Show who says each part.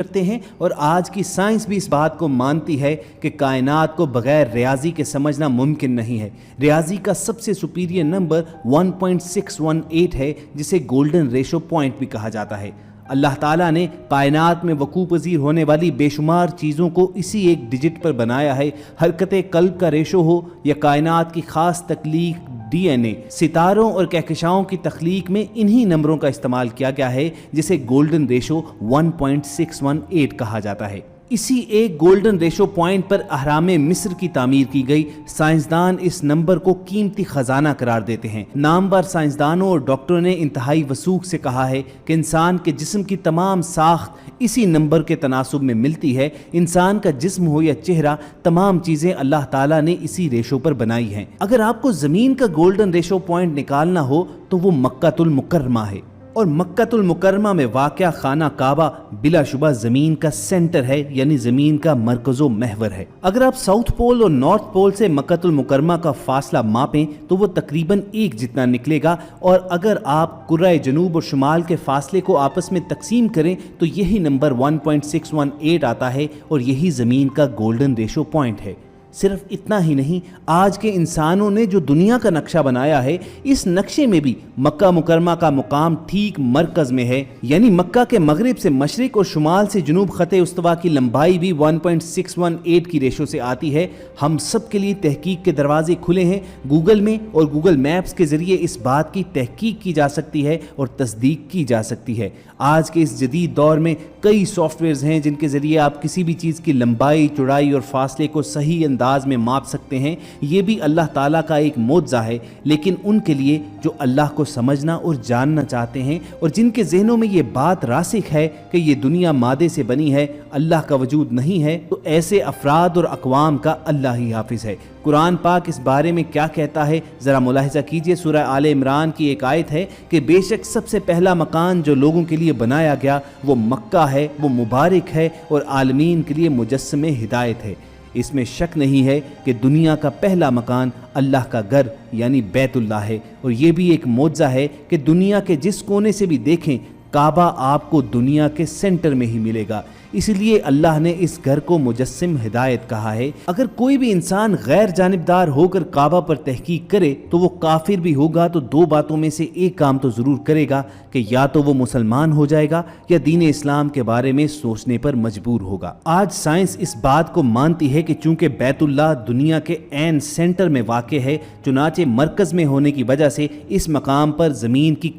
Speaker 1: کرتے ہیں، اور آج کی سائنس بھی اس بات کو مانتی ہے کہ کائنات کو بغیر ریاضی کے سمجھنا ممکن نہیں ہے۔ ریاضی کا سب سے سپیریئر نمبر 1.618 ہے، جسے گولڈن ریشو پوائنٹ بھی کہا جاتا ہے۔ اللہ تعالیٰ نے کائنات میں وقوع پذیر ہونے والی بے شمار چیزوں کو اسی ایک ڈیجٹ پر بنایا ہے۔ حرکت قلب کا ریشو ہو یا کائنات کی خاص تخلیق ڈی این اے، ستاروں اور کہکشاؤں کی تخلیق میں انہی نمبروں کا استعمال کیا گیا ہے، جسے گولڈن ریشو 1.618 کہا جاتا ہے۔ اسی ایک گولڈن ریشو پوائنٹ پر اہرام مصر کی تعمیر کی گئی۔ سائنسدان اس نمبر کو قیمتی خزانہ قرار دیتے ہیں۔ نامور سائنسدانوں اور ڈاکٹروں نے انتہائی وثوق سے کہا ہے کہ انسان کے جسم کی تمام ساخت اسی نمبر کے تناسب میں ملتی ہے۔ انسان کا جسم ہو یا چہرہ، تمام چیزیں اللہ تعالیٰ نے اسی ریشو پر بنائی ہیں۔ اگر آپ کو زمین کا گولڈن ریشو پوائنٹ نکالنا ہو تو وہ مکہ المکرمہ ہے، اور مکہ المکرمہ میں واقع خانہ کعبہ بلا شبہ زمین کا سینٹر ہے، یعنی زمین کا مرکز و محور ہے۔ اگر آپ ساؤتھ پول اور نارتھ پول سے مکہ المکرمہ کا فاصلہ ماپیں تو وہ تقریباً ایک جتنا نکلے گا، اور اگر آپ کرۂ جنوب اور شمال کے فاصلے کو آپس میں تقسیم کریں تو یہی نمبر 1.618 آتا ہے، اور یہی زمین کا گولڈن ریشو پوائنٹ ہے۔ صرف اتنا ہی نہیں، آج کے انسانوں نے جو دنیا کا نقشہ بنایا ہے، اس نقشے میں بھی مکہ مکرمہ کا مقام ٹھیک مرکز میں ہے، یعنی مکہ کے مغرب سے مشرق اور شمال سے جنوب خط استوا کی لمبائی بھی 1.618 کی ریشو سے آتی ہے۔ ہم سب کے لیے تحقیق کے دروازے کھلے ہیں۔ گوگل میں اور گوگل میپس کے ذریعے اس بات کی تحقیق کی جا سکتی ہے اور تصدیق کی جا سکتی ہے۔ آج کے اس جدید دور میں کئی سافٹ ویئرز ہیں جن کے ذریعے آپ کسی بھی چیز کی لمبائی، چوڑائی اور فاصلے کو صحیح انداز میں ماپ سکتے ہیں۔ یہ بھی اللہ تعالیٰ کا ایک معجزہ ہے، لیکن ان کے لیے جو اللہ کو سمجھنا اور جاننا چاہتے ہیں، اور جن کے ذہنوں میں یہ بات راسخ ہے کہ یہ دنیا مادے سے بنی ہے، اللہ کا وجود نہیں ہے، تو ایسے افراد اور اقوام کا اللہ ہی حافظ ہے۔ قرآن پاک اس بارے میں کیا کہتا ہے، ذرا ملاحظہ کیجئے۔ سورہ آل عمران کی ایک آیت ہے کہ بے شک سب سے پہلا مکان جو لوگوں کے لیے بنایا گیا وہ مکہ ہے، وہ مبارک ہے، اور عالمین کے لیے مجسم ہدایت ہے۔ اس میں شک نہیں ہے کہ دنیا کا پہلا مکان اللہ کا گھر یعنی بیت اللہ ہے، اور یہ بھی ایک معجزہ ہے کہ دنیا کے جس کونے سے بھی دیکھیں کعبہ آپ کو دنیا کے سینٹر میں ہی ملے گا۔ اس لیے اللہ نے اس گھر کو مجسم ہدایت کہا ہے۔ اگر کوئی بھی انسان غیر جانبدار ہو کر کعبہ پر تحقیق کرے تو وہ کافر بھی ہوگا، تو دو باتوں میں سے ایک کام تو ضرور کرے گا کہ یا تو وہ مسلمان ہو جائے گا یا دین اسلام کے بارے میں سوچنے پر مجبور ہوگا۔ آج سائنس اس بات کو مانتی ہے کہ چونکہ بیت اللہ دنیا کے عین سینٹر میں واقع ہے، چنانچہ مرکز میں ہونے کی وجہ سے اس مقام پر زمین کی